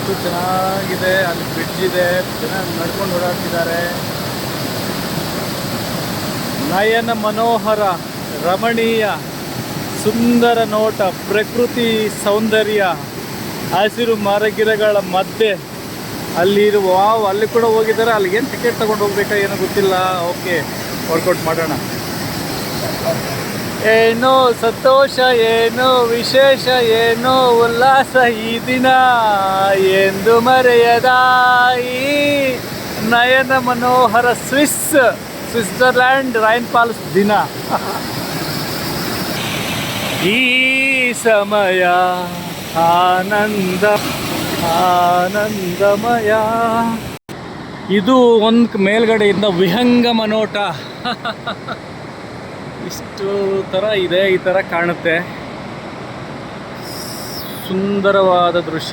ಎಷ್ಟು ಚೆನ್ನಾಗಿದೆ. ಅಲ್ಲಿ ಬ್ರಿಡ್ಜ್ ಇದೆ, ಚೆನ್ನಾಗಿ ನಡ್ಕೊಂಡು ಓಡಾಡ್ತಿದ್ದಾರೆ. ನಯನ ಮನೋಹರ, ರಮಣೀಯ, ಸುಂದರ ನೋಟ, ಪ್ರಕೃತಿ ಸೌಂದರ್ಯ, ಹಸಿರು ಮರಗಿಡಗಳ ಮಧ್ಯೆ ಅಲ್ಲಿರುವ ಅಲ್ಲಿ ಕೂಡ ಹೋಗಿದ್ದಾರೆ. ಅಲ್ಲಿಗೇನು ಟಿಕೆಟ್ ತೊಗೊಂಡು ಹೋಗ್ಬೇಕಾ ಏನೋ ಗೊತ್ತಿಲ್ಲ. ಓಕೆ, ವರ್ಕೌಟ್ ಮಾಡೋಣ. ಏನೋ ಸಂತೋಷ, ಏನೋ ವಿಶೇಷ, ಏನೋ ಉಲ್ಲಾಸ ಈ ದಿನ ಎಂದು ಮರೆಯದ ಈ ನಯನ ಮನೋಹರ ಸ್ವಿಟ್ಜರ್ಲ್ಯಾಂಡ್ ರೈನ್ ಫಾಲ್ಸ್ ದಿನ. ಈ ಸಮಯ ಆನಂದಮಯ. ಇದು ಒಂದು ಮೇಲ್ಗಡೆಯಿಂದ ವಿಹಂಗಮ ನೋಟ. ಇಷ್ಟು ಥರ ಇದೆ, ಈ ಥರ ಕಾಣುತ್ತೆ. ಸುಂದರವಾದ ದೃಶ್ಯ.